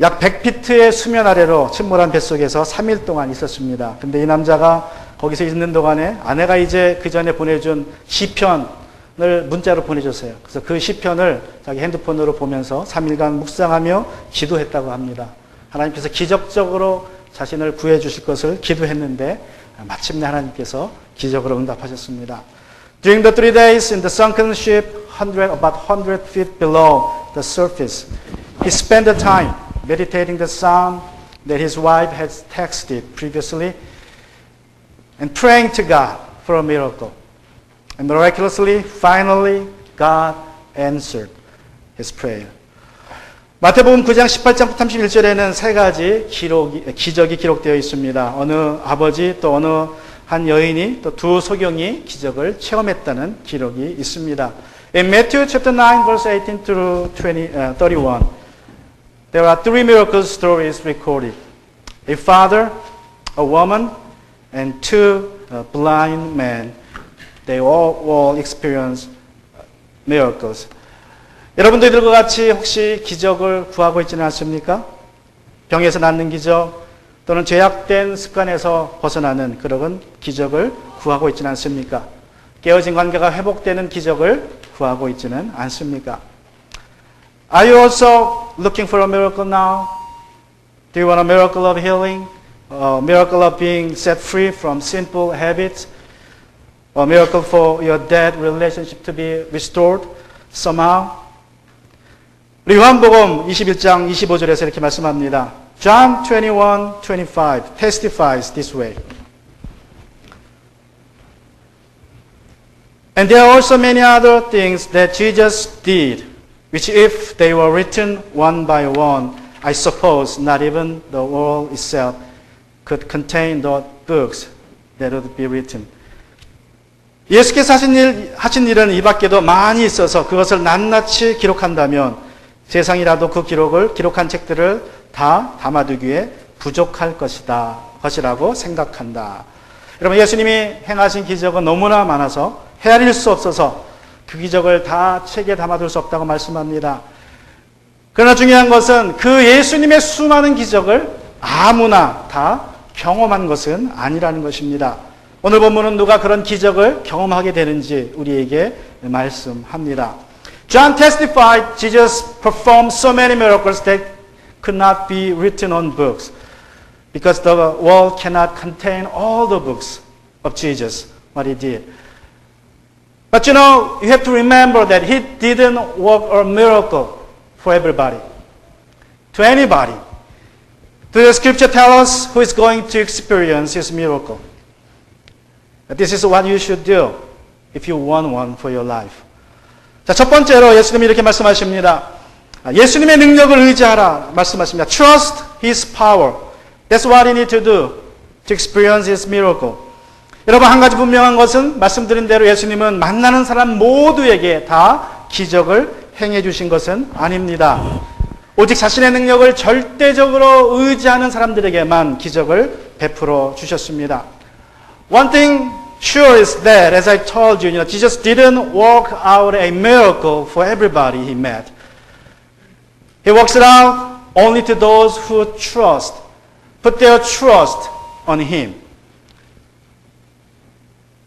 약 100피트의 수면 아래로 침몰한 뱃속에서 3일 동안 있었습니다. 근데 이 남자가 거기서 있는 동안에 아내가 이제 그 전에 보내준 시편을 문자로 보내줬어요. 그래서 그 시편을 자기 핸드폰으로 보면서 3일간 묵상하며 기도했다고 합니다. 하나님께서 기적적으로 자신을 구해 주실 것을 기도했는데 마침내 하나님께서 기적으로 응답하셨습니다. During the 3 days in the sunken ship, about 100 feet below the surface, he spent the time meditating the psalm that his wife had texted previously and praying to God for a miracle. And miraculously, finally, God answered his prayer. 마태복음 9장 18장부터 31절에는 세 가지 기적이 기록되어 있습니다. 어느 아버지 또 어느 한 여인이 또 두 소경이 기적을 체험했다는 기록이 있습니다. In Matthew chapter 9 verse 18 through 31, there are 3 miracle stories recorded. A father, a woman, and 2 blind men. They all experience miracles. 여러분도 이들과 같이 혹시 기적을 구하고 있지는 않습니까? 병에서 낫는 기적 또는 죄악된 습관에서 벗어나는 그런 기적을 구하고 있지는 않습니까? 깨어진 관계가 회복되는 기적을 구하고 있지는 않습니까? Are you also looking for a miracle now? Do you want a miracle of healing? A miracle of being set free from sinful habits? A miracle for your dead relationship to be restored somehow? 우리 요한복음 21장 25절에서 이렇게 말씀합니다. John 21:25 testifies this way. And there are also many other things that Jesus did, which if they were written one by one, I suppose not even the world itself could contain the books that would be written. 예수께서 하신 일은 이 밖에도 많이 있어서 그것을 낱낱이 기록한다면 세상이라도 그 기록한 책들을 다 담아두기에 부족할 것이라고 생각한다. 여러분, 예수님이 행하신 기적은 너무나 많아서 헤아릴 수 없어서 그 기적을 다 책에 담아둘 수 없다고 말씀합니다. 그러나 중요한 것은 그 예수님의 수많은 기적을 아무나 다 경험한 것은 아니라는 것입니다. 오늘 본문은 누가 그런 기적을 경험하게 되는지 우리에게 말씀합니다. John testified Jesus performed so many miracles that could not be written on books because the world cannot contain all the books of Jesus, what he did. But you know, you have to remember that he didn't work a miracle for everybody, to anybody. The scripture tells us who is going to experience his miracle. This is what you should do if you want one for your life. 자, 첫 번째로 예수님이 이렇게 말씀하십니다. 예수님의 능력을 의지하라 말씀하십니다. Trust His power. That's what you need to do to experience His miracle. 여러분, 한 가지 분명한 것은 말씀드린 대로 예수님은 만나는 사람 모두에게 다 기적을 행해 주신 것은 아닙니다. 오직 자신의 능력을 절대적으로 의지하는 사람들에게만 기적을 베풀어 주셨습니다. One thing sure is that, as I told you, Jesus didn't work out a miracle for everybody he met. He works it out only to those who trust, put their trust on him.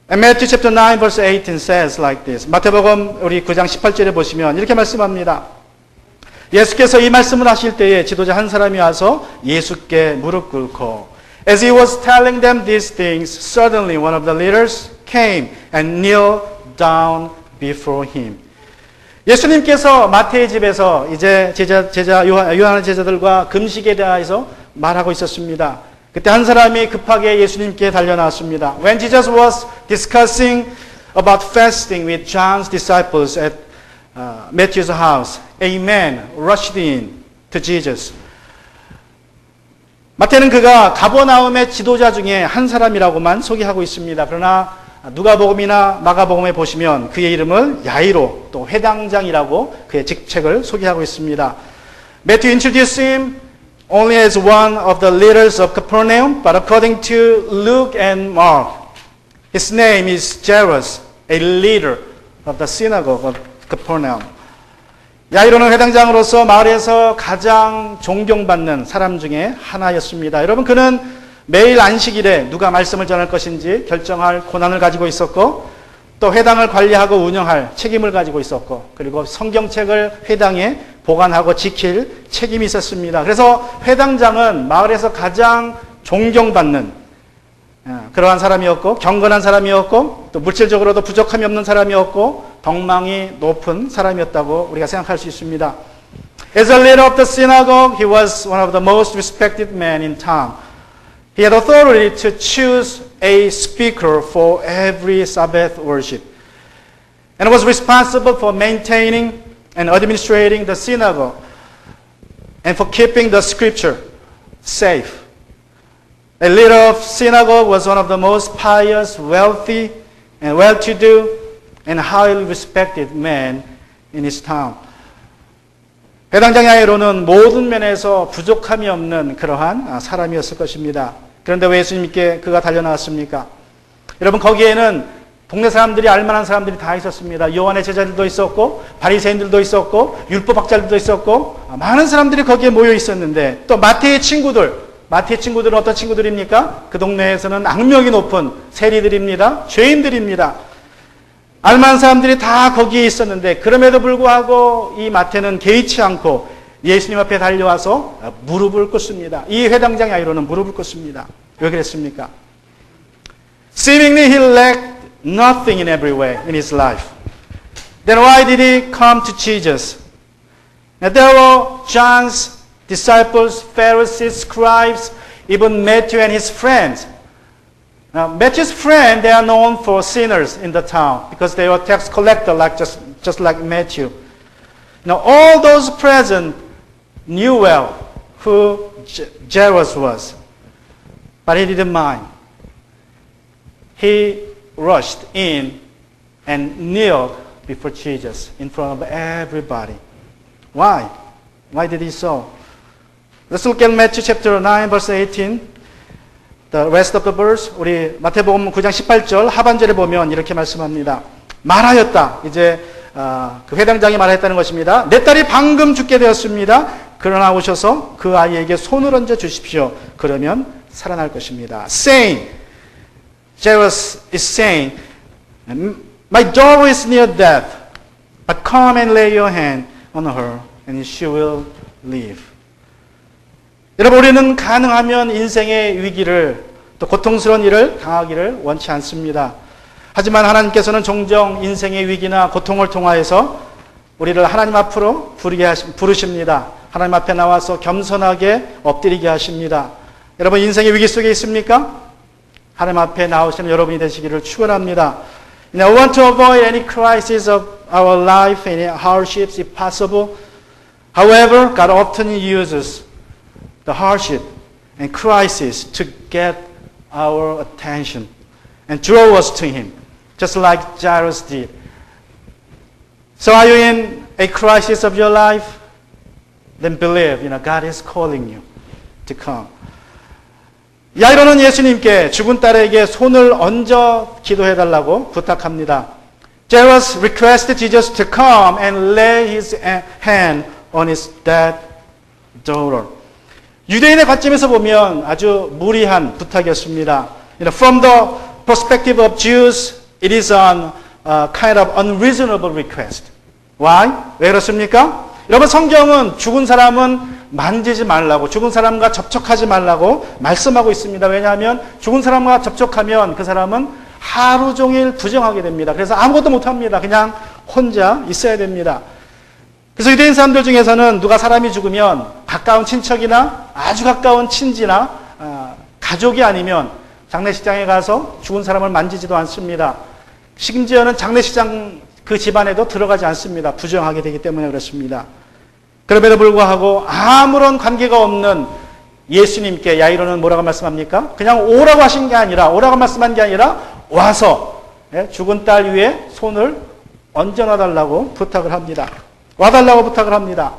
And Matthew chapter 9 verse 18 says like this. 마태복음 우리 9장 18절에 보시면 이렇게 말씀합니다. 예수께서 이 말씀을 하실 때에 지도자 한 사람이 와서 예수께 무릎 꿇고 As he was telling them these things, suddenly one of the leaders came and kneeled down before him. 예수님께서 마태의 집에서 이제 요한의 제자들과 금식에 대해서 말하고 있었습니다. 그때 한 사람이 급하게 예수님께 달려나왔습니다. When Jesus was discussing about fasting with John's disciples at Matthew's house, a man rushed in to Jesus. 마태는 그가 가버나움의 지도자 중에 한 사람이라고만 소개하고 있습니다. 그러나 누가복음이나 마가복음에 보시면 그의 이름을 야이로, 또 회당장이라고 그의 직책을 소개하고 있습니다. Matthew introduced him only as one of the leaders of Capernaum, but according to Luke and Mark, his name is Jairus, a leader of the synagogue of Capernaum. 야이로는 회당장으로서 마을에서 가장 존경받는 사람 중에 하나였습니다. 여러분, 그는 매일 안식일에 누가 말씀을 전할 것인지 결정할 권한을 가지고 있었고, 또 회당을 관리하고 운영할 책임을 가지고 있었고, 그리고 성경책을 회당에 보관하고 지킬 책임이 있었습니다. 그래서 회당장은 마을에서 가장 존경받는 그러한 사람이었고, 경건한 사람이었고, 또 물질적으로도 부족함이 없는 사람이었고, 덕망이 높은 사람이었다고 우리가 생각할 수 있습니다. As a leader of the synagogue, he was one of the most respected men in town. He had authority to choose a speaker for every Sabbath worship, and was responsible for maintaining and administrating the synagogue, and for keeping the scripture safe. A leader of synagogue was one of the most pious, wealthy, and well-to-do, and highly respected men in his town. 회당장 야이로는 모든 면에서 부족함이 없는 그러한 사람이었을 것입니다. 그런데 왜 예수님께 그가 달려나왔습니까? 여러분, 거기에는 동네 사람들이 알만한 사람들이 다 있었습니다. 요한의 제자들도 있었고, 바리새인들도 있었고, 율법학자들도 있었고, 많은 사람들이 거기에 모여 있었는데, 또 마태의 친구들은 어떤 친구들입니까? 그 동네에서는 악명이 높은 세리들입니다. 죄인들입니다. 알만한 사람들이 다 거기에 있었는데, 그럼에도 불구하고 이 마태는 개의치 않고 예수님 앞에 달려와서 무릎을 꿇습니다. 이 회당장 야이로는 무릎을 꿇습니다. 왜 그랬습니까? Seemingly he lacked nothing in every way in his life. Then why did he come to Jesus? Now there were John's disciples, Pharisees, scribes, even Matthew and his friends. Now, Matthew's friends, they are known for sinners in the town because they were tax collectors, just like Matthew. Now, all those present knew well who Jairus was, but he didn't mind. He rushed in and kneeled before Jesus in front of everybody. Why? Why did he so? Let's look at Matthew chapter 9, verse 18. The rest of the verse, 우리 마태복음 9장 18절 하반절에 보면 이렇게 말씀합니다. 말하였다. 이제 그 회당장이 말했다는 것입니다. 내 딸이 방금 죽게 되었습니다. 그러나 오셔서 그 아이에게 손을 얹어 주십시오. 그러면 살아날 것입니다. Saying, Jairus is saying, my daughter is near death, but come and lay your hand on her, and she will live. 여러분, 우리는 가능하면 인생의 위기를, 또 고통스러운 일을 당하기를 원치 않습니다. 하지만 하나님께서는 종종 인생의 위기나 고통을 통하여서 우리를 하나님 앞으로 부르십니다. 하나님 앞에 나와서 겸손하게 엎드리게 하십니다. 여러분, 인생의 위기 속에 있습니까? 하나님 앞에 나오시는 여러분이 되시기를 축원합니다. We want to avoid any crisis of our life, any hardships if possible. However, God often uses the hardship and crisis to get our attention and draw us to Him, just like Jairus did. So are you in a crisis of your life? Then believe, God is calling you to come. 야이로는 예수님께 죽은 딸에게 손을 얹어 기도해달라고 부탁합니다. Jairus requested Jesus to come and lay his hand on his dead daughter. 유대인의 관점에서 보면 아주 무리한 부탁이었습니다. From the perspective of Jews, it is a kind of unreasonable request. Why? 왜 그렇습니까? 여러분, 성경은 죽은 사람은 만지지 말라고, 죽은 사람과 접촉하지 말라고 말씀하고 있습니다. 왜냐하면 죽은 사람과 접촉하면 그 사람은 하루 종일 부정하게 됩니다. 그래서 아무것도 못합니다. 그냥 혼자 있어야 됩니다. 그래서 유대인 사람들 중에서는 누가 사람이 죽으면 가까운 친척이나 아주 가까운 친지나 가족이 아니면 장례식장에 가서 죽은 사람을 만지지도 않습니다. 심지어는 장례식장 그 집안에도 들어가지 않습니다. 부정하게 되기 때문에 그렇습니다. 그럼에도 불구하고 아무런 관계가 없는 예수님께 야이로는 뭐라고 말씀합니까? 그냥 오라고 하신 게 아니라, 오라고 말씀한 게 아니라 와서 죽은 딸 위에 손을 얹어놔달라고 부탁을 합니다. 와달라고 부탁을 합니다.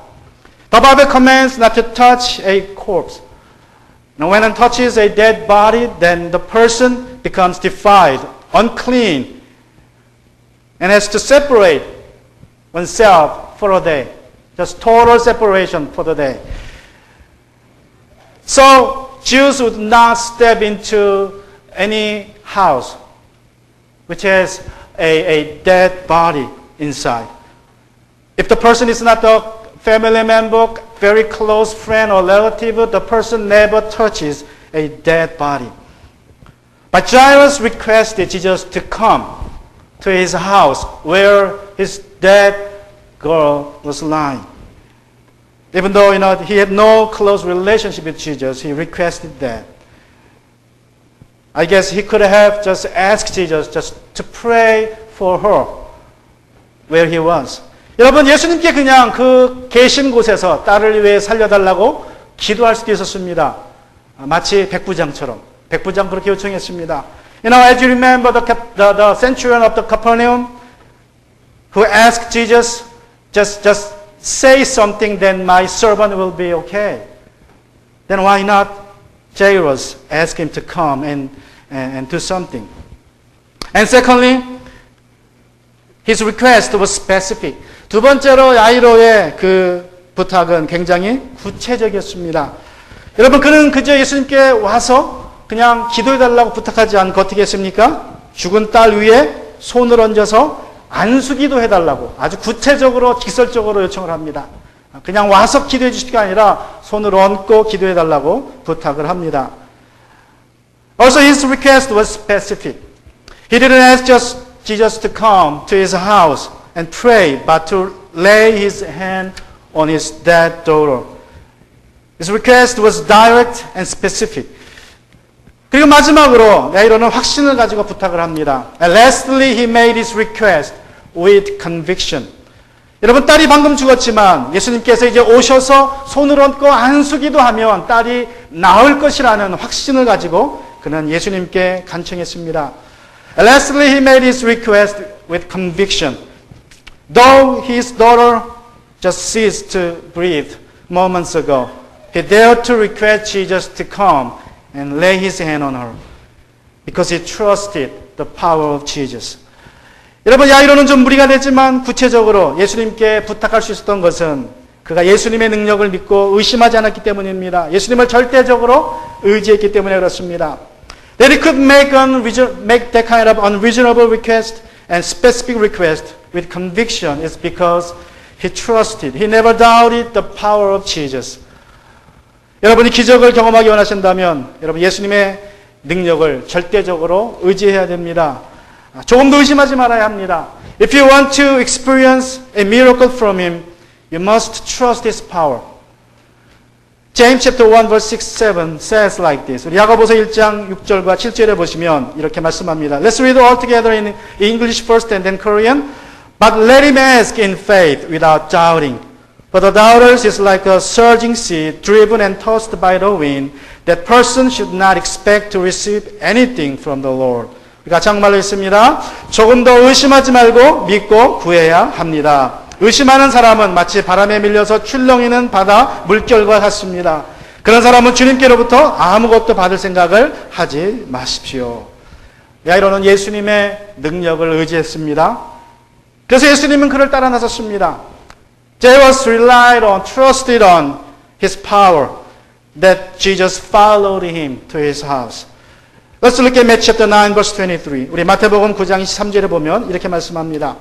The Bible commands not to touch a corpse. Now, when one touches a dead body, then the person becomes defiled, unclean, and has to separate oneself for a day. Just total separation for the day. So Jews would not step into any house which has a dead body inside. If the person is not a family member, very close friend or relative, the person never touches a dead body. But Jairus requested Jesus to come to his house where his dead girl was lying. Even though he had no close relationship with Jesus, he requested that. I guess he could have just asked Jesus just to pray for her where he was. 여러분, 예수님께 그냥 그 계신 곳에서 딸을 위해 살려달라고 기도할 수도 있었습니다. 마치 백부장처럼. 백부장 그렇게 요청했습니다. As you remember the centurion of the Capernaum who asked Jesus, just say something, then my servant will be okay. Then why not Jairus ask him to come and do something? And secondly, his request was specific. 두 번째로 야이로의 그 부탁은 굉장히 구체적이었습니다. 여러분, 그는 그저 예수님께 와서 그냥 기도해달라고 부탁하지 않고 어떻게 했습니까? 죽은 딸 위에 손을 얹어서 안수기도 해달라고 아주 구체적으로 직설적으로 요청을 합니다. 그냥 와서 기도해 주실 게 아니라 손을 얹고 기도해달라고 부탁을 합니다. Also, his request was specific. He didn't ask just Jesus to come to his house and pray, but to lay his hand on his dead daughter. His request was direct and specific. 그리고 마지막으로 야이로는 확신을 가지고 부탁을 합니다. And lastly, he made his request with conviction. 여러분, 딸이 방금 죽었지만 예수님께서 이제 오셔서 손을 얹고 안수기도 하면 딸이 나을 것이라는 확신을 가지고 그는 예수님께 간청했습니다. And lastly, he made his request with conviction. Though his daughter just ceased to breathe moments ago, he dared to request Jesus to come and lay his hand on her because he trusted the power of Jesus. 여러분, 야이로는 좀 무리가 되지만 구체적으로 예수님께 부탁할 수 있었던 것은 그가 예수님의 능력을 믿고 의심하지 않았기 때문입니다. 예수님을 절대적으로 의지했기 때문에 그렇습니다. That he could make that kind of unreasonable request and specific request with conviction is because he trusted, he never doubted the power of Jesus. 여러분이 기적을 경험하기 원하신다면 여러분 예수님의 능력을 절대적으로 의지해야 됩니다. 조금도 의심하지 말아야 합니다. If you want to experience a miracle from him, you must trust his power. James chapter 1 verse 6, 7 says like this. 우리 야고보서 1장 6절과 7절에 보시면 이렇게 말씀합니다. Let's read all together in English first and then Korean. But let him ask in faith without doubting. For the doubters is like a surging sea, driven and tossed by the wind. That person should not expect to receive anything from the Lord. 같이 한국말로 있습니다. 조금 더 의심하지 말고 믿고 구해야 합니다. 의심하는 사람은 마치 바람에 밀려서 출렁이는 바다 물결과 같습니다. 그런 사람은 주님께로부터 아무것도 받을 생각을 하지 마십시오. 야이로는 예수님의 능력을 의지했습니다. 그래서 예수님은 그를 따라 나섰습니다. Jairus relied on, trusted on his power that Jesus followed him to his house. Let's look at Matthew chapter 9 verse 23. 우리 마태복음 9장 23절에 보면 이렇게 말씀합니다.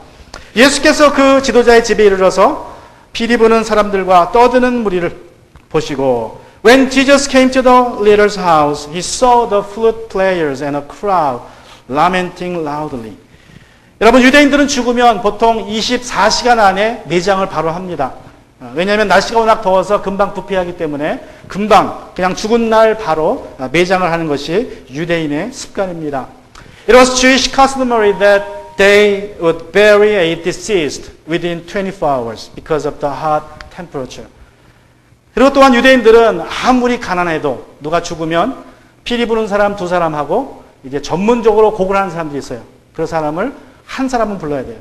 예수께서 그 지도자의 집에 이르러서 피리 부는 사람들과 떠드는 무리를 보시고 When Jesus came to the leader's house, he saw the flute players and a crowd lamenting loudly. 여러분, 유대인들은 죽으면 보통 24시간 안에 매장을 바로 합니다. 왜냐하면 날씨가 워낙 더워서 금방 부패하기 때문에 금방 그냥 죽은 날 바로 매장을 하는 것이 유대인의 습관입니다. It was Jewish customary that they would bury a deceased within 24 hours because of the hot temperature. 그리고 또한 유대인들은 아무리 가난해도 누가 죽으면 피리 부는 사람 두 사람하고 이제 전문적으로 곡을 하는 사람들이 있어요. 그 사람을 한 사람은 불러야 돼요.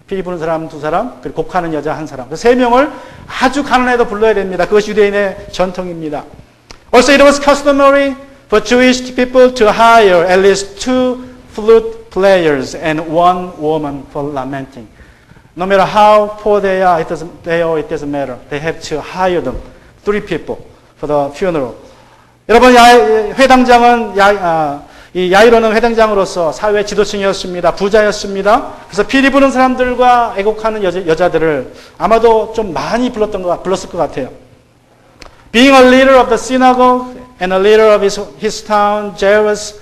피리 부는 사람 두 사람, 그리고 곡하는 여자 한 사람. 세 명을 아주 가난해도 불러야 됩니다. 그것이 유대인의 전통입니다. Also, it was customary for Jewish people to hire at least 2 flute players and 1 woman for lamenting. No matter how poor they are, it doesn't matter. They have to hire them, 3 people, for the funeral. 여러분, 회당장은 이 야이로는 회당장으로서 사회 지도층이었습니다. 부자였습니다. 그래서 피리 부는 사람들과 애곡하는 여자들을 아마도 좀 많이 불렀을 것 같아요. Being a leader of the synagogue and a leader of his town, Jairus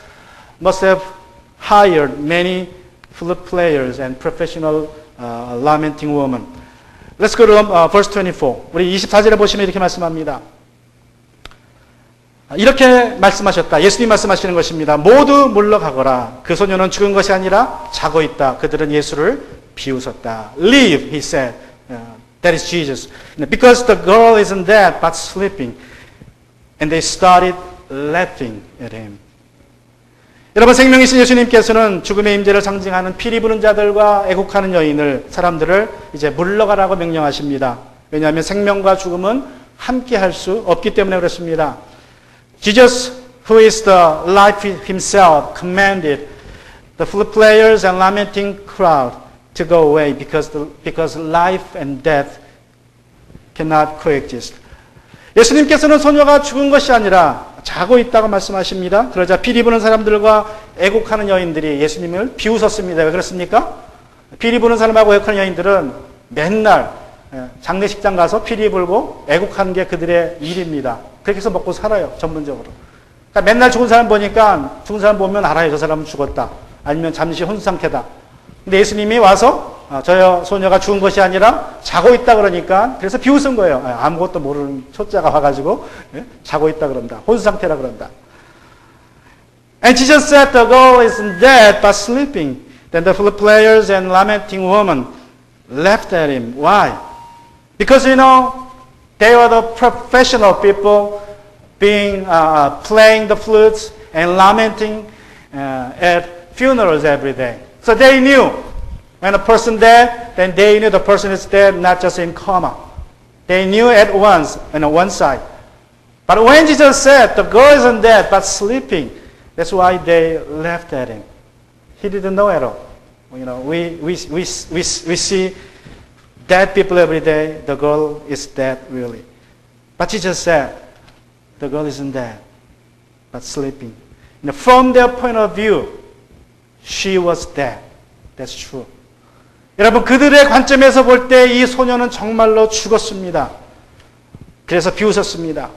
must have hired many flute players and professional lamenting women. Let's go to verse 24. 우리 24절에 보시면 이렇게 말씀합니다. 이렇게 말씀하셨다. 예수님 말씀하시는 것입니다. 모두 물러가거라. 그 소녀는 죽은 것이 아니라 자고 있다. 그들은 예수를 비웃었다. Leave, he said. That is Jesus. Because the girl isn't dead but sleeping. And they started laughing at him. 여러분, 생명이신 예수님께서는 죽음의 임재를 상징하는 피리 부는 자들과 애곡하는 사람들을 이제 물러가라고 명령하십니다. 왜냐하면 생명과 죽음은 함께 할 수 없기 때문에 그렇습니다. Jesus, who is the life himself, commanded the flute players and lamenting crowd to go away because life and death cannot coexist. 예수님께서는 소녀가 죽은 것이 아니라 자고 있다고 말씀하십니다. 그러자 피리 부는 사람들과 애곡하는 여인들이 예수님을 비웃었습니다. 왜 그렇습니까? 피리 부는 사람하고 애곡하는 여인들은 맨날 장례식장 가서 피리 불고 애곡하는 게 그들의 일입니다. 그렇게 해서 먹고 살아요, 전문적으로. 그러니까 맨날 죽은 사람 보니까 죽은 사람 보면 알아요. 저 사람은 죽었다. 아니면 잠시 혼수 상태다. 근데 예수님이 와서 저 소녀가 죽은 것이 아니라 자고 있다 그러니까 그래서 비웃은 거예요. 아무것도 모르는 초짜가 와가지고 자고 있다 그런다. 혼수 상태라 그런다. And Jesus said the girl isn't dead but sleeping. Then the flute players and lamenting women laughed at him. Why? Because they were the professional people playing the flutes and lamenting at funerals every day. So they knew when a person dead, then they knew the person is dead, not just in coma. They knew at once on one side. But when Jesus said the girl isn't dead but sleeping, that's why they laughed at him. He didn't know at all. We see dead people every day. The girl is dead, really. But Jesus said, the girl isn't dead, but sleeping. From their point of view, she was dead. That's true. 여러분, 그들의 관점에서 볼 때 이 소녀는 정말로 죽었습니다. 그래서 비웃었습니다.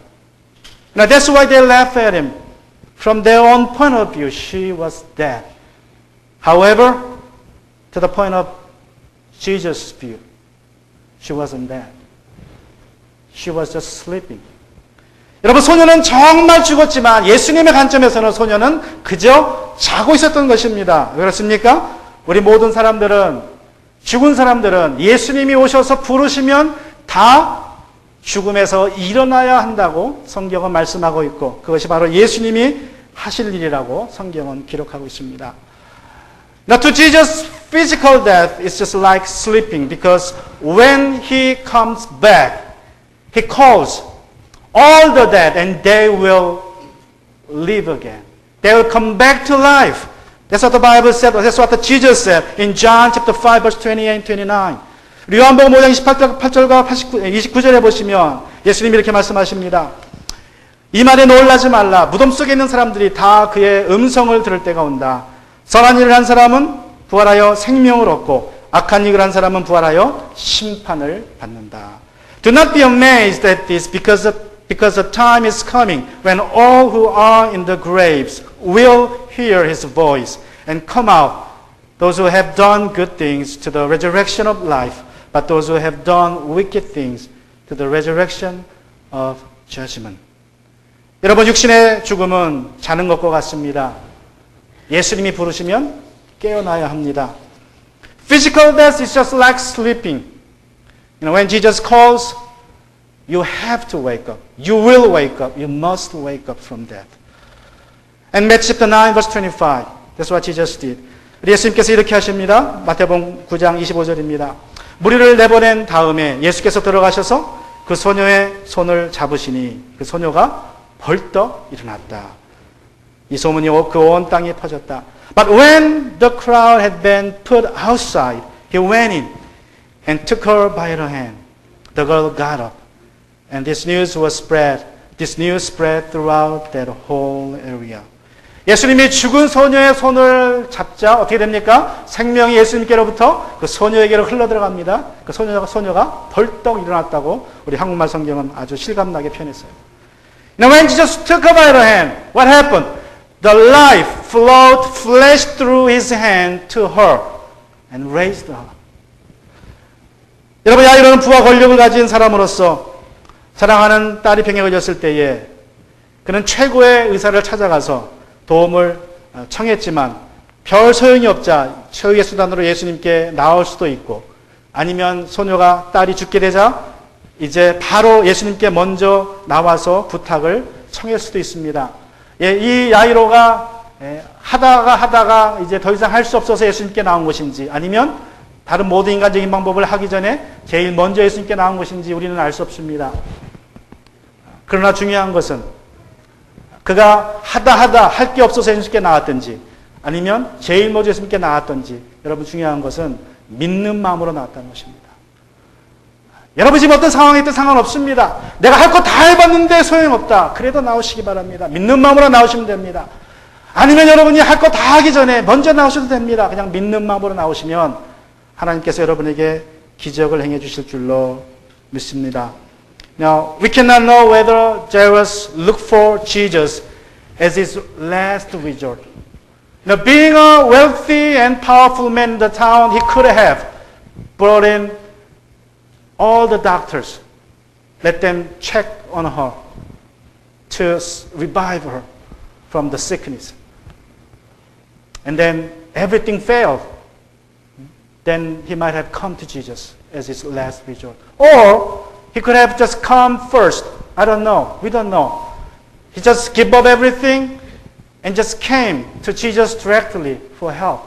Now that's why they laughed at him. From their own point of view, she was dead. However, to the point of Jesus' view, she wasn't dead. She was just sleeping. 여러분, 소녀는 정말 죽었지만 예수님의 관점에서는 소녀는 그저 자고 있었던 것입니다. 왜 그렇습니까? 우리 모든 사람들은, 죽은 사람들은 예수님이 오셔서 부르시면 다 죽음에서 일어나야 한다고 성경은 말씀하고 있고, 그것이 바로 예수님이 하실 일이라고 성경은 기록하고 있습니다. Now to Jesus, physical death is just like sleeping, because when he comes back, he calls all the dead and they will live again. They will come back to life. That's what the Bible said. That's what Jesus said in John chapter 5 verse 28 and 29. 요한복음 5장 28절과 29절에 보시면 예수님이 이렇게 말씀하십니다. 이 말에 놀라지 말라. 무덤 속에 있는 사람들이 다 그의 음성을 들을 때가 온다. 선한 일을 한 사람은 부활하여 생명을 얻고 악한 일을 한 사람은 부활하여 심판을 받는다. Do not be amazed at this because the time is coming when all who are in the graves will hear his voice and come out. Those who have done good things to the resurrection of life, but those who have done wicked things to the resurrection of judgment. 여러분, 육신의 죽음은 자는 것과 같습니다. 예수님이 부르시면 깨어나야 합니다. Physical death is just like sleeping. When Jesus calls, you have to wake up. You will wake up. You must wake up from death. And Matthew chapter 9 verse 25. That's what Jesus did. 예수님께서 이렇게 하십니다. 마태복음 9장 25절입니다. 무리를 내보낸 다음에 예수께서 들어가셔서 그 소녀의 손을 잡으시니 그 소녀가 벌떡 일어났다. 이 소문이 그 온 땅에 퍼졌다. But when the crowd had been put outside, he went in and took her by her hand. The girl got up, and this news spread throughout that whole area. 예수님이 죽은 소녀의 손을 잡자 어떻게 됩니까? 생명이 예수님께로부터 그 소녀에게로 흘러들어갑니다. 그 소녀가 벌떡 일어났다고 우리 한국말 성경은 아주 실감나게 표현했어요. Now when Jesus took her by her hand, what happened? The life flashed through his hand to her and raised her. 여러분, 야이로는 부와 권력을 가진 사람으로서 사랑하는 딸이 병에 걸렸을 때에 그는 최고의 의사를 찾아가서 도움을 청했지만 별 소용이 없자 최후의 수단으로 예수님께 나올 수도 있고 아니면 소녀가 딸이 죽게 되자 이제 바로 예수님께 먼저 나와서 부탁을 청할 수도 있습니다. 이 야이로가 하다가 이제 더 이상 할 수 없어서 예수님께 나온 것인지 아니면 다른 모든 인간적인 방법을 하기 전에 제일 먼저 예수님께 나온 것인지 우리는 알 수 없습니다. 그러나 중요한 것은 그가 하다 할 게 없어서 예수님께 나왔든지 아니면 제일 먼저 예수님께 나왔든지 여러분 중요한 것은 믿는 마음으로 나왔다는 것입니다. 여러분 지금 어떤 상황이 있든 상관없습니다. 내가 할 거 다 해봤는데 소용없다. 그래도 나오시기 바랍니다. 믿는 마음으로 나오시면 됩니다. 아니면 여러분이 할 거 다 하기 전에 먼저 나오셔도 됩니다. 그냥 믿는 마음으로 나오시면 하나님께서 여러분에게 기적을 행해 주실 줄로 믿습니다. Now, we cannot know whether Jairus looked for Jesus as his last resort. Now, being a wealthy and powerful man in the town, he could have brought in all the doctors, let them check on her to revive her from the sickness. And then everything failed. Then he might have come to Jesus as his last resort. Or he could have just come first. I don't know. We don't know. He just gave up everything and just came to Jesus directly for help.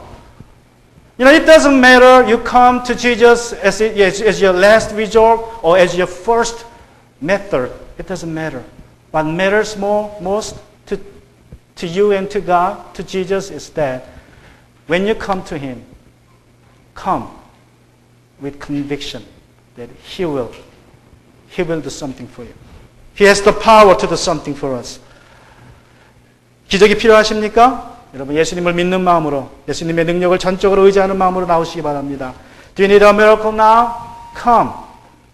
You know, it doesn't matter you come to Jesus as your last resort or as your first method. It doesn't matter. What matters most to you and to God, to Jesus, is that when you come to Him, come with conviction that He will do something for you. He has the power to do something for us. 기적이 필요하십니까? 여러분 예수님을 믿는 마음으로 예수님의 능력을 전적으로 의지하는 마음으로 나오시기 바랍니다. Do you need a miracle now? Come.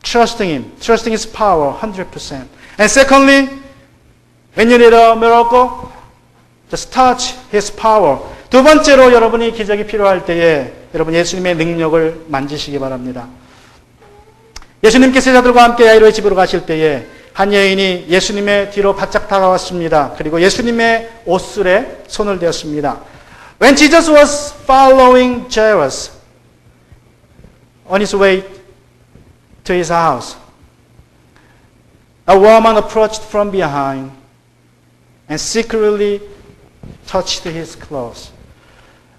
Trusting Him. Trusting His power 100%. And secondly, when you need a miracle, just touch His power. 두 번째로 여러분이 기적이 필요할 때에 여러분 예수님의 능력을 만지시기 바랍니다. 예수님께서 제자들과 함께 야이로의 집으로 가실 때에 한 여인이 예수님의 뒤로 바짝 다가왔습니다. 그리고 예수님의 옷술에 손을 대었습니다. When Jesus was following Jairus on his way to his house, a woman approached from behind and secretly touched his clothes.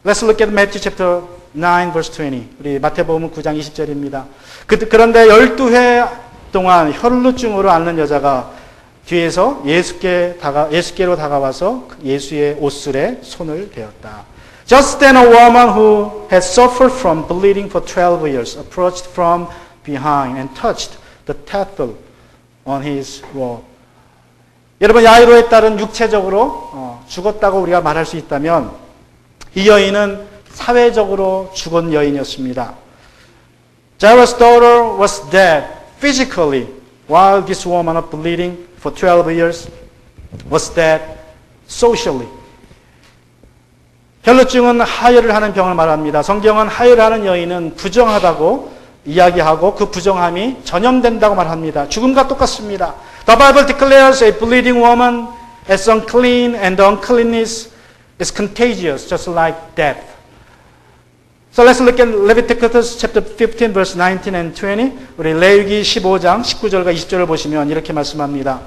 Let's look at Matthew chapter 9 verse 20. 우리 마태복음 9장 20절입니다. 그런데 12회 동안 혈루증으로 앓는 여자가 뒤에서 예수께로 다가와서 예수의 옷술에 손을 대었다. Just then a woman who had suffered from bleeding for 12 years approached from behind and touched the tassel on his robe. 여러분 야이로에 따른 육체적으로 죽었다고 우리가 말할 수 있다면 이 여인은 사회적으로 죽은 여인이었습니다. Jairus' daughter was dead physically, while this woman of bleeding for 12 years was dead socially. 혈루증은 하혈을 하는 병을 말합니다. 성경은 하혈하는 여인은 부정하다고 이야기하고 그 부정함이 전염된다고 말합니다. 죽음과 똑같습니다. The Bible declares a bleeding woman as unclean and the uncleanness is contagious, just like death. So let's look at Leviticus chapter 15 verse 19 and 20. 우리 레위기 15장 19절과 20절을 보시면 이렇게 말씀합니다.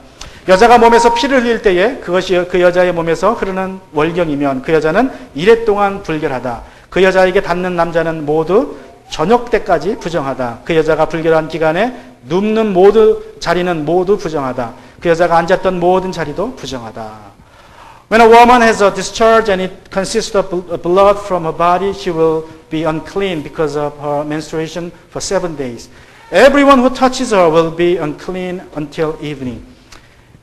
여자가 몸에서 피를 흘릴 때에 그것이 그 여자의 몸에서 흐르는 월경이면 그 여자는 이래 동안 불결하다. 그 여자에게 닿는 남자는 모두 저녁 때까지 부정하다. 그 여자가 불결한 기간에 눕는 자리는 모두 부정하다. 그 여자가 앉았던 모든 자리도 부정하다. When a woman has a discharge and it consists of blood from her body, she will be unclean because of her menstruation for 7 days. Everyone who touches her will be unclean until evening.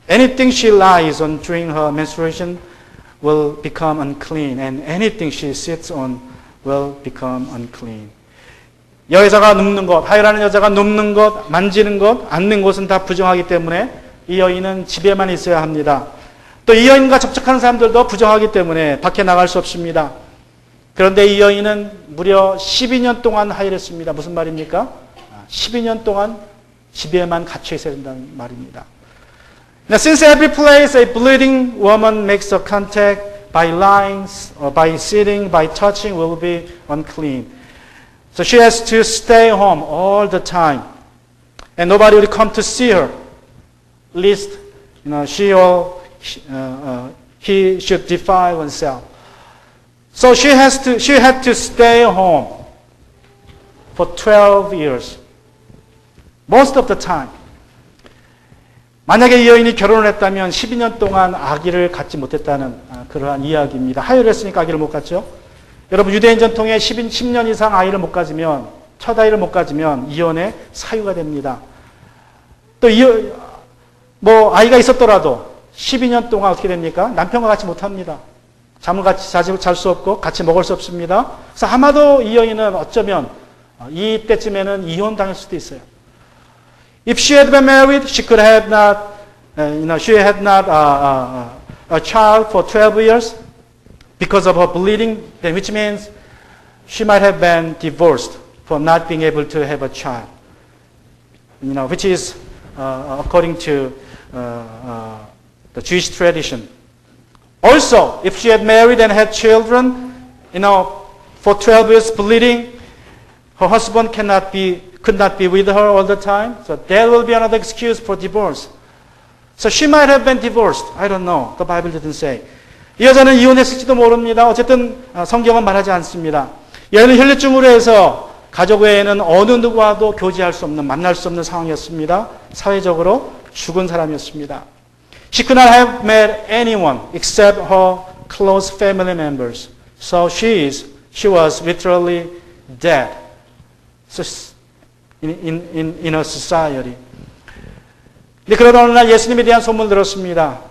Anything she lies on during her menstruation will become unclean, and anything she sits on will become unclean. 여자가 눕는 것, 하혈하는 여자가 눕는 것, 만지는 것, 앉는 곳은 다 부정하기 때문에 이 여인은 집에만 있어야 합니다. 또 이 여인과 접촉하는 사람들도 부정하기 때문에 밖에 나갈 수 없습니다. 그런데 이 여인은 무려 12년 동안 하혈했습니다. 무슨 말입니까? 12년 동안 집에만 갇혀 있어야 된다는 말입니다. Now, since every place a bleeding woman makes a contact by lying, or by sitting, by touching will be unclean. So she has to stay home all the time. And nobody will come to see her. At least, she or he should defile oneself. So she had to stay home for 12 years. Most of the time. 만약에 이 여인이 결혼을 했다면 12년 동안 아기를 갖지 못했다는 그러한 이야기입니다. 하혈을 했으니까 아기를 못 갖죠. 여러분 유대인 전통에 10년 이상 아이를 못 가지면, 첫 아이를 못 가지면 이혼의 사유가 됩니다. 또 아이가 있었더라도 12년 동안 어떻게 됩니까? 남편과 같이 못합니다. 잠을 같이 잘 수 없고 같이 먹을 수 없습니다. 그래서 아마도 이 여인은 어쩌면 이때쯤에는 이혼당할 수도 있어요. If she had been married, she could have not, she had not a child for 12 years because of her bleeding, which means she might have been divorced for not being able to have a child. Which is according to the Jewish tradition. Also, if she had married and had children, for 12 years bleeding, her husband could not be with her all the time. So there will be another excuse for divorce. So she might have been divorced. I don't know. The Bible didn't say. 이 여자는 이혼했을지도 모릅니다. 어쨌든 성경은 말하지 않습니다. 여인은 혈류증으로 해서 가족 외에는 어느 누구와도 교제할 수 없는, 만날 수 없는 상황이었습니다. 사회적으로 죽은 사람이었습니다. She could not have met anyone except her close family members. So she was literally dead. So in a society. 근데 그러다 어느 날 예수님에 대한 소문을 들었습니다.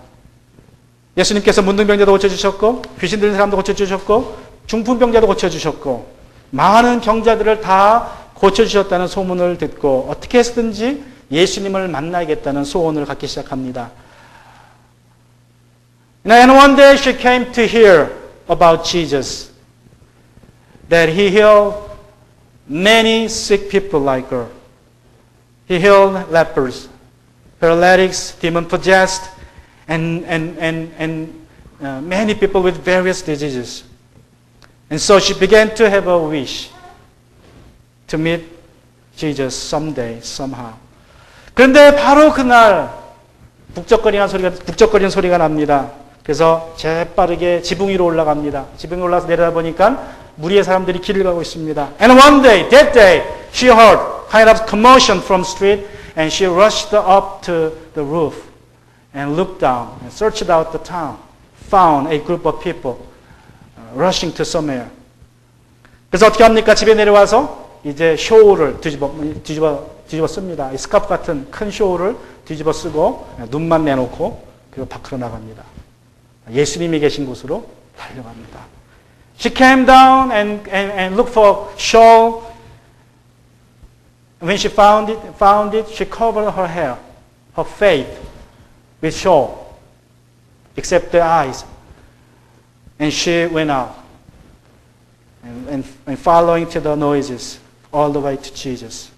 예수님께서 문둥병자도 고쳐주셨고, 귀신 들린 사람도 고쳐주셨고, 중풍병자도 고쳐주셨고, 많은 병자들을 다 고쳐주셨다는 소문을 듣고 어떻게 해서든지 예수님을 만나겠다는 소원을 갖기 시작합니다. And one day she came to hear about Jesus, that he healed many sick people like her. He healed lepers, paralytics, demon-possessed, and many people with various diseases. And so she began to have a wish to meet Jesus someday, somehow. 그런데 바로 그날 북적거리는 소리가 납니다. 그래서 재빠르게 지붕 위로 올라갑니다. 지붕 위로 올라서 내려다보니까 무리의 사람들이 길을 가고 있습니다. And one day, that day, she heard kind of commotion from street, and she rushed up to the roof and looked down and searched out the town, found a group of people rushing to somewhere. 그래서 어떻게 합니까? 집에 내려와서 이제 쇼를 뒤집어 씁니다. 이 스카프 같은 큰 쇼를 뒤집어 쓰고 눈만 내놓고 그리고 밖으로 나갑니다. 예수님이 계신 곳으로 달려갑니다. She came down and looked for shawl. When she found it, she covered her hair, her face with shawl, except the eyes. And she went out and following to the noises all the way to Jesus.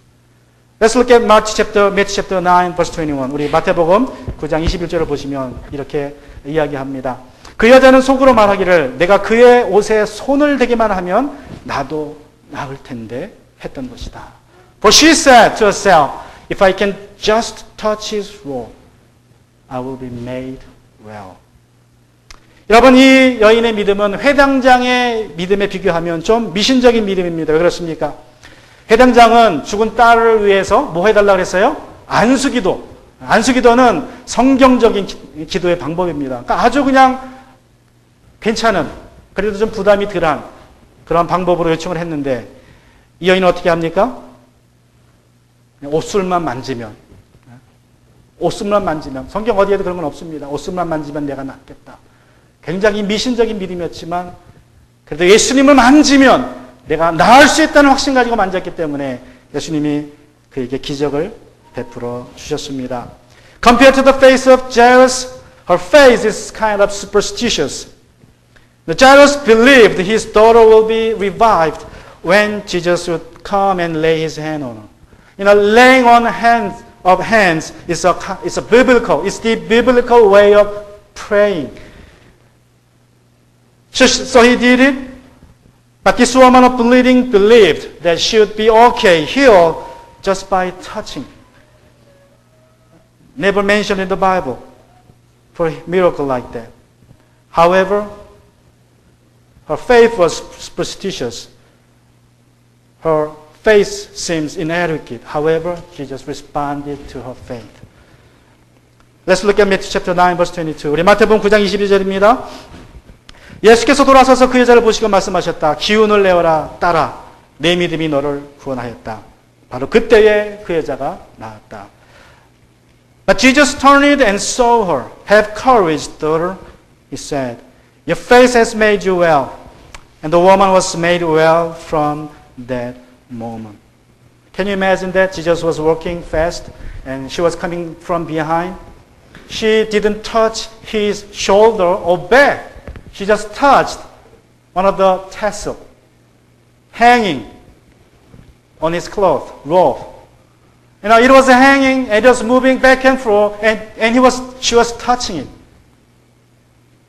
Let's look at Matthew chapter 9, verse 21. 우리 마태복음 9장 21절을 보시면 이렇게 이야기합니다. 그 여자는 속으로 말하기를 내가 그의 옷에 손을 대기만 하면 나도 나을 텐데 했던 것이다. For she said to herself, if I can just touch his robe, I will be made well. 여러분, 이 여인의 믿음은 회당장의 믿음에 비교하면 좀 미신적인 믿음입니다. 왜 그렇습니까? 회당장은 죽은 딸을 위해서 뭐 해달라고 그랬어요? 안수기도. 안수기도는 성경적인 기도의 방법입니다. 그러니까 아주 그냥 괜찮은, 그래도 좀 부담이 덜한 그런 방법으로 요청을 했는데 이 여인은 어떻게 합니까? 옷술만 만지면, 옷술만 만지면, 성경 어디에도 그런 건 없습니다. 옷술만 만지면 내가 낫겠다. 굉장히 미신적인 믿음이었지만 그래도 예수님을 만지면 내가 나을 수 있다는 확신 가지고 만졌기 때문에 예수님이 그에게 기적을 베풀어 주셨습니다. Compared to the face of Jairus, her face is kind of superstitious. Jairus believed his daughter will be revived when Jesus would come and lay his hand on her. You know, laying on of hands is the biblical way of praying. So he did it, but this woman of bleeding believed that she would be okay, healed, just by touching. Never mentioned in the Bible for a miracle like that. However, her faith was superstitious. Her faith seems inadequate. However, Jesus responded to her faith. Let's look at Matthew chapter 9, verse 22. 우리 마태복음 9장 22절입니다. 예수께서 돌아서서 그 여자를 보시고 말씀하셨다. 기운을 내어라, 따라. 내 믿음이 너를 구원하였다. 바로 그때에 그 여자가 나았다. But Jesus turned and saw her. Have courage, daughter, he said. Your faith has made you well. And the woman was made well from that moment. Can you imagine that? Jesus was walking fast and she was coming from behind. She didn't touch his shoulder or back. She just touched one of the tassel hanging on his cloth, robe. You know, it was hanging and it was moving back and forth and she was touching it.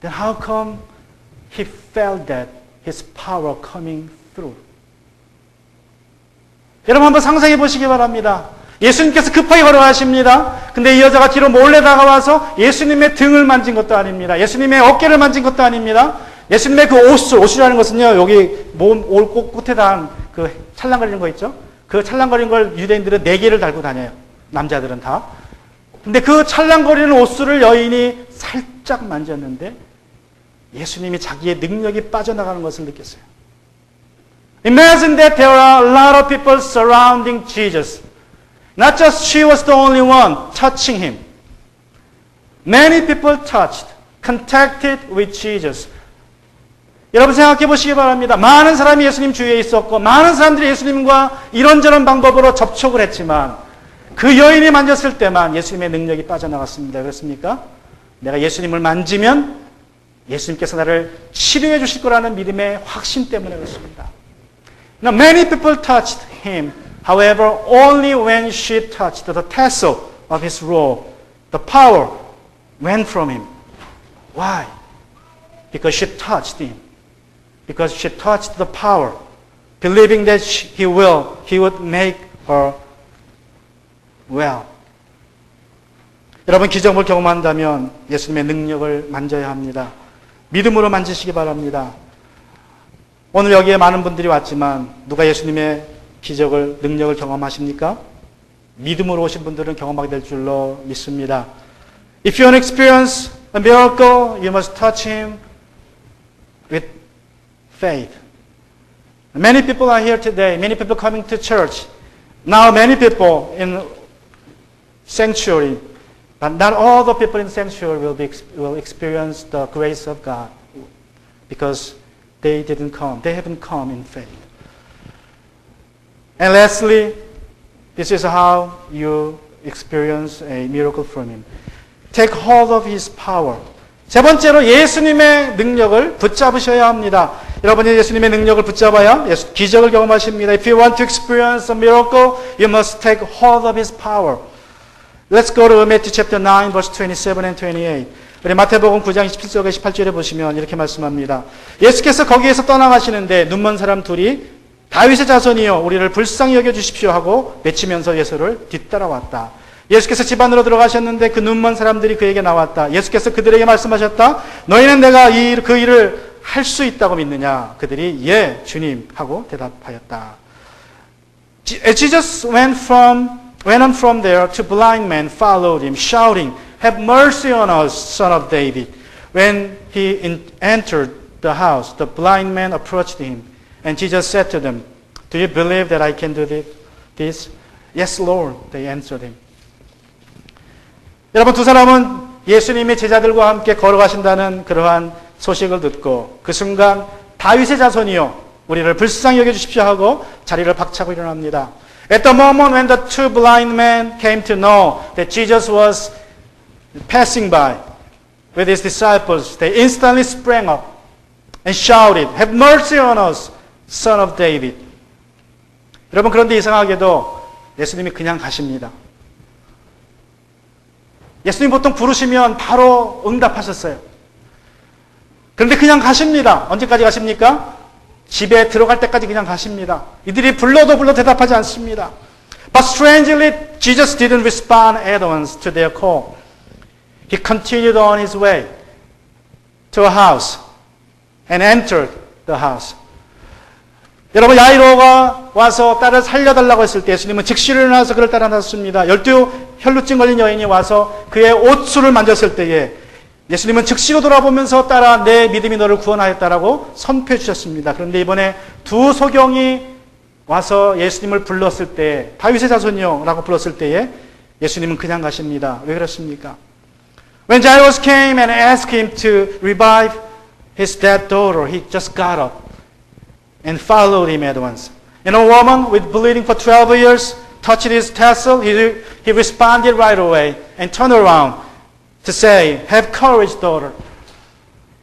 Then how come he felt that his power coming through? 여러분 한번 상상해 보시기 바랍니다. 예수님께서 급하게 걸어가십니다. 근데 이 여자가 뒤로 몰래 다가와서 예수님의 등을 만진 것도 아닙니다. 예수님의 어깨를 만진 것도 아닙니다. 예수님의 그 옷이라는 것은요, 여기 몸 끝에 단 그 찰랑거리는 거 있죠? 그 찰랑거리는 걸 유대인들은 4개를 달고 다녀요. 남자들은 다. 근데 그 찰랑거리는 옷을 여인이 살짝 만졌는데 예수님이 자기의 능력이 빠져나가는 것을 느꼈어요. Imagine that there are a lot of people surrounding Jesus. Not just she was the only one touching him. Many people touched, contacted with Jesus. 여러분 생각해 보시기 바랍니다. 많은 사람이 예수님 주위에 있었고 많은 사람들이 예수님과 이런저런 방법으로 접촉을 했지만 그 여인이 만졌을 때만 예수님의 능력이 빠져나갔습니다. 그렇습니까? 내가 예수님을 만지면 예수님께서 나를 치료해 주실 거라는 믿음의 확신 때문에 그렇습니다. Now, many people touched him. However, only when she touched the tassel of his robe, the power went from him. Why? Because she touched him. Because she touched the power, believing that he would make her well. 여러분 기적을 경험한다면 예수님의 능력을 만져야 합니다. 믿음으로 만지시기 바랍니다. 오늘 여기에 많은 분들이 왔지만 누가 예수님의 기적을, 능력을 경험하십니까? 믿음으로 오신 분들은 경험하게 될 줄로 믿습니다. If you want to experience a miracle, you must touch him with faith. Many people are here today. Many people coming to church. Now many people in sanctuary, but not all the people in sanctuary will experience the grace of God because they didn't come. They haven't come in faith. And lastly, this is how you experience a miracle from him. Take hold of his power. 세 번째로 예수님의 능력을 붙잡으셔야 합니다. 여러분이 예수님의 능력을 붙잡아야 기적을 경험하십니다. If you want to experience a miracle, you must take hold of his power. Let's go to Matthew chapter 9, verse 27 and 28. 우리 마태복음 9장 27절과 18절에 보시면 이렇게 말씀합니다. 예수께서 거기에서 떠나가시는데 눈먼 사람 둘이 다윗의 자손이여 우리를 불쌍히 여겨주십시오 하고 외치면서 예수를 뒤따라왔다. 예수께서 집 안으로 들어가셨는데 그 눈먼 사람들이 그에게 나왔다. 예수께서 그들에게 말씀하셨다. 너희는 내가 그 일을 할 수 있다고 믿느냐? 그들이 예, 주님 하고 대답하였다. As Jesus went on from there, two blind men followed him, shouting, Have mercy on us, son of David. When he entered the house, the blind man approached him, and Jesus said to them, "Do you believe that I can do this?" "Yes, Lord," they answered him. 여러분, 두 사람은 예수님이 제자들과 함께 걸어가신다는 그러한 소식을 듣고 그 순간 다윗의 자손이요 우리를 불쌍히 여겨주십시오 하고 자리를 박차고 일어납니다. At the moment when the two blind men came to know that Jesus was passing by with his disciples, they instantly sprang up and shouted, "Have mercy on us, Son of David." 여러분, 그런데 이상하게도 예수님이 그냥 가십니다. 예수님 보통 부르시면 바로 응답하셨어요. 그런데 그냥 가십니다. 언제까지 가십니까? 집에 들어갈 때까지 그냥 가십니다. 이들이 불러도 대답하지 않습니다. But strangely, Jesus didn't respond at once to their call. He continued on his way to a house and entered the house. 여러분, 야이로가 와서 딸을 살려달라고 했을 때 예수님은 즉시 일어나서 그를 따라 나섰습니다. 12 혈루증 걸린 여인이 와서 그의 옷수를 만졌을 때에 예수님은 즉시로 돌아보면서 따라 내 믿음이 너를 구원하였다라고 선포해 주셨습니다. 그런데 이번에 두 소경이 와서 예수님을 불렀을 때 다윗의 자손이요 라고 불렀을 때에 예수님은 그냥 가십니다. 왜 그렇습니까? When Jairus came and asked him to revive his dead daughter, he just got up and followed him at once. And a woman with bleeding for 12 years touched his tassel. He responded right away and turned around to say, "Have courage, daughter."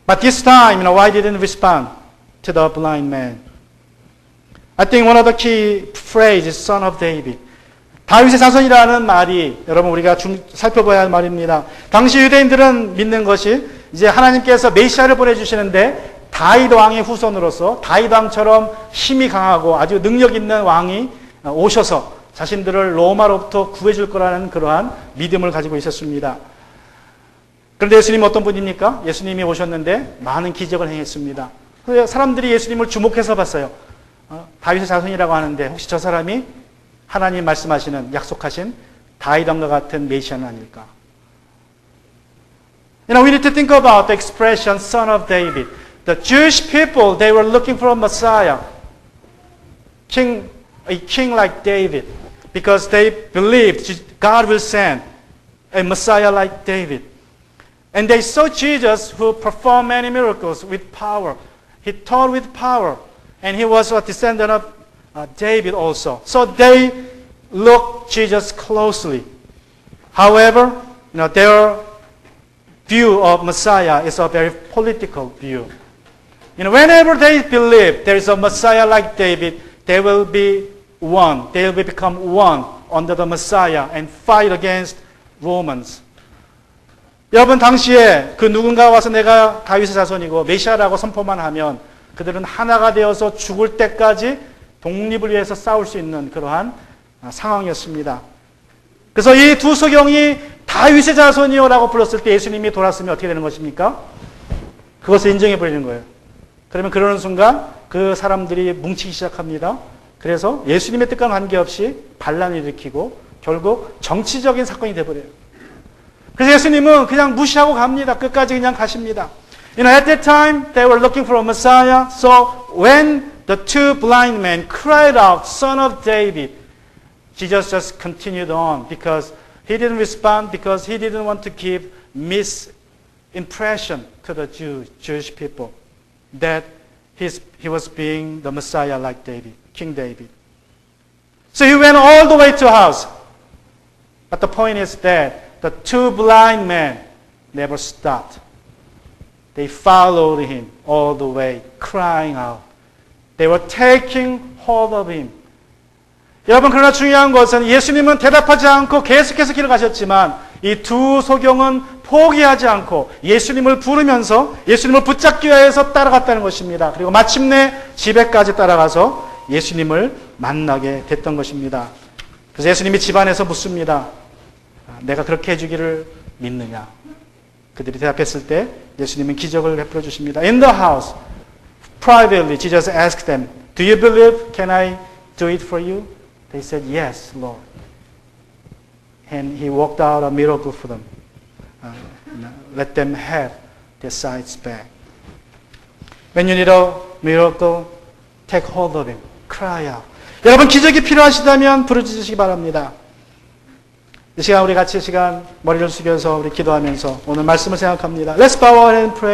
But this time, why didn't respond to the blind man? I think one of the key phrases, "Son of David." 다윗의 자손이라는 말이 여러분 우리가 살펴봐야 할 말입니다. 당시 유대인들은 믿는 것이 이제 하나님께서 메시아를 보내주시는데 다윗 왕의 후손으로서 다윗 왕처럼 힘이 강하고 아주 능력 있는 왕이 오셔서 자신들을 로마로부터 구해줄 거라는 그러한 믿음을 가지고 있었습니다. 그런데 예수님은 어떤 분입니까? 예수님이 오셨는데 많은 기적을 행했습니다. 사람들이 예수님을 주목해서 봤어요. 다윗의 자손이라고 하는데 혹시 저 사람이 하나님 말씀하시는 약속하신 다윗 왕과 같은 메시아는 아닐까? We need to think about the expression "Son of David." The Jewish people, they were looking for a Messiah, a king like David, because they believed God will send a Messiah like David. And they saw Jesus who performed many miracles with power. He taught with power. And he was a descendant of David also. So they looked Jesus closely. However, their view of Messiah is a very political view. Whenever they believe there is a Messiah like David, they will be one. They will become one under the Messiah and fight against Romans. 여러분, 당시에 그 누군가 와서 내가 다윗의 자손이고 메시아라고 선포만 하면 그들은 하나가 되어서 죽을 때까지 독립을 위해서 싸울 수 있는 그러한 상황이었습니다. 그래서 이 두 소경이 다윗의 자손이요라고 불렀을 때 예수님이 돌았으면 어떻게 되는 것입니까? 그것을 인정해 버리는 거예요. 그러면 그러는 순간 그 사람들이 뭉치기 시작합니다. 그래서 예수님의 뜻과 관계없이 반란을 일으키고 결국 정치적인 사건이 되어버려요. 그래서 예수님은 그냥 무시하고 갑니다. 끝까지 그냥 가십니다. At that time, they were looking for a Messiah. So when the two blind men cried out, "Son of David," Jesus just continued on because he didn't respond because he didn't want to give misimpression to the Jewish people that he was being the Messiah like David, King David. So he went all the way to a house. But the point is that the two blind men never stopped. They followed him all the way, crying out. They were taking hold of him. 여러분, 그러나 중요한 것은 예수님은 대답하지 않고 계속해서 길을 가셨지만 이 두 소경은 포기하지 않고 예수님을 부르면서 예수님을 붙잡기 위해서 따라갔다는 것입니다. 그리고 마침내 집에까지 따라가서 예수님을 만나게 됐던 것입니다. 그래서 예수님이 집안에서 묻습니다. 내가 그렇게 해주기를 믿느냐? 그들이 대답했을 때 예수님은 기적을 베풀어 주십니다. In the house, privately, Jesus asked them, "Do you believe? Can I do it for you?" They said, "Yes, Lord." And he worked out a miracle for them. Let them have their sights back. When you need a miracle, take hold of him. Cry out. 여러분 기적이 필요하시다면 부르짖으시기 바랍니다. 이 시간 우리 같이 시간 머리를 숙여서 우리 기도하면서 오늘 말씀을 생각합니다. Let's bow our head and pray.